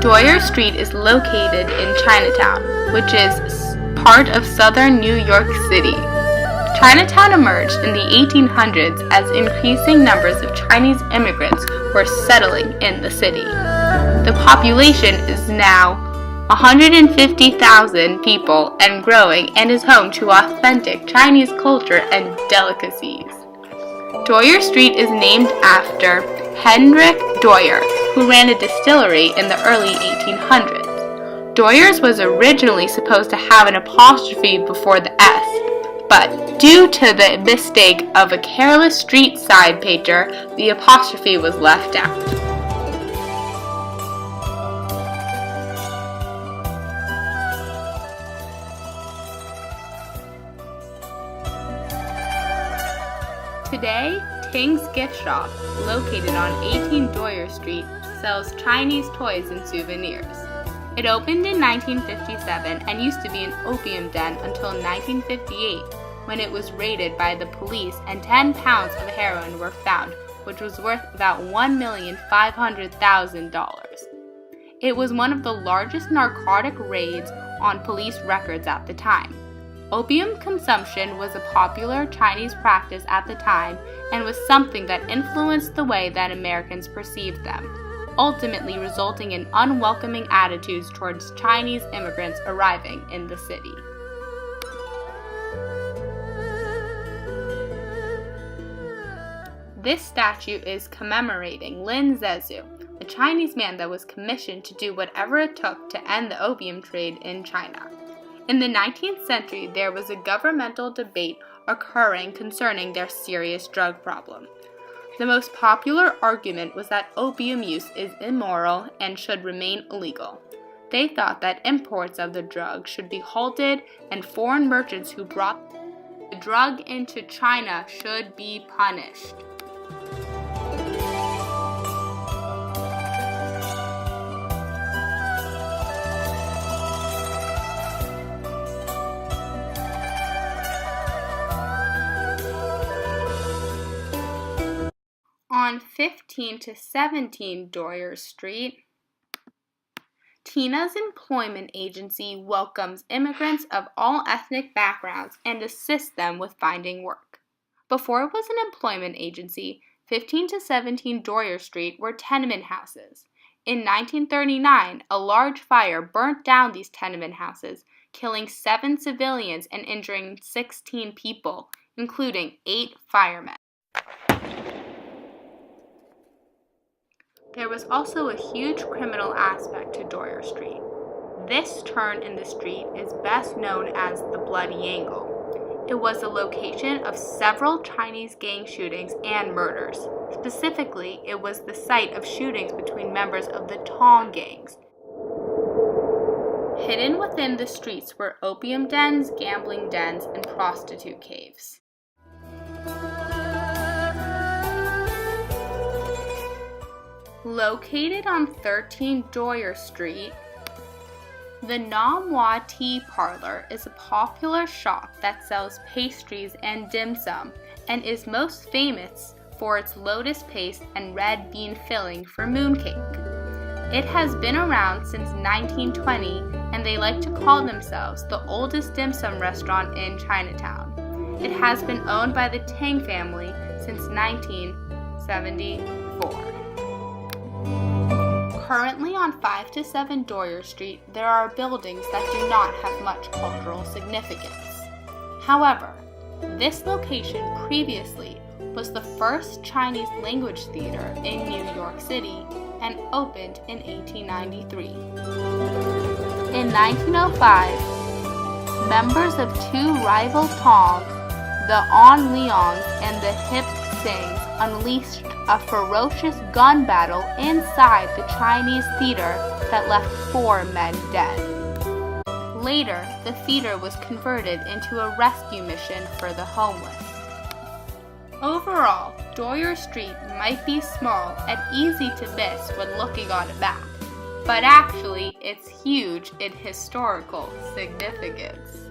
Dwyer Street is located in Chinatown, which is part of southern New York City. Chinatown emerged in the 1800s as increasing numbers of Chinese immigrants were settling in the city. The population is now 150,000 people and growing, and is home to authentic Chinese culture and delicacies. Dwyer Street is named after Hendrik Dwyer, who ran a distillery in the early 1800s. Dwyer's was originally supposed to have an apostrophe before the S, but due to the mistake of a careless street side painter, the apostrophe was left out. Today, Ting's Gift Shop, located on 18 Dwyer Street, sells Chinese toys and souvenirs. It opened in 1957 and used to be an opium den until 1958, when it was raided by the police and 10 pounds of heroin were found, which was worth about $1,500,000. It was one of the largest narcotic raids on police records at the time. Opium consumption was a popular Chinese practice at the time and was something that influenced the way that Americans perceived them, ultimately resulting in unwelcoming attitudes towards Chinese immigrants arriving in the city. This statue is commemorating Lin Zexu, a Chinese man that was commissioned to do whatever it took to end the opium trade in China. In the 19th century, there was a governmental debate occurring concerning their serious drug problem. The most popular argument was that opium use is immoral and should remain illegal. They thought that imports of the drug should be halted and foreign merchants who brought the drug into China should be punished. On 15 to 17 Dwyer Street, Tina's employment agency welcomes immigrants of all ethnic backgrounds and assists them with finding work. Before it was an employment agency, 15 to 17 Dwyer Street were tenement houses. In 1939, a large fire burnt down these tenement houses, killing 7 civilians and injuring 16 people, including 8 firemen. There was also a huge criminal aspect to Dwyer Street. This turn in the street is best known as the Bloody Angle. It was the location of several Chinese gang shootings and murders. Specifically, it was the site of shootings between members of the Tong gangs. Hidden within the streets were opium dens, gambling dens, and prostitute caves. Located on 13 Dwyer Street, the Nam Hua Tea Parlor is a popular shop that sells pastries and dim sum and is most famous for its lotus paste and red bean filling for mooncake. It has been around since 1920, and they like to call themselves the oldest dim sum restaurant in Chinatown. It has been owned by the Tang family since 1974. Currently on 5 to 7 Dwyer Street, there are buildings that do not have much cultural significance. However, this location previously was the first Chinese language theater in New York City and opened in 1893. In 1905, members of 2 rival Tongs, the On Leongs and the Hip Sings, unleashed a ferocious gun battle inside the Chinese theater that left 4 men dead. Later, the theater was converted into a rescue mission for the homeless. Overall, Dwyer Street might be small and easy to miss when looking on a map, but actually it's huge in historical significance.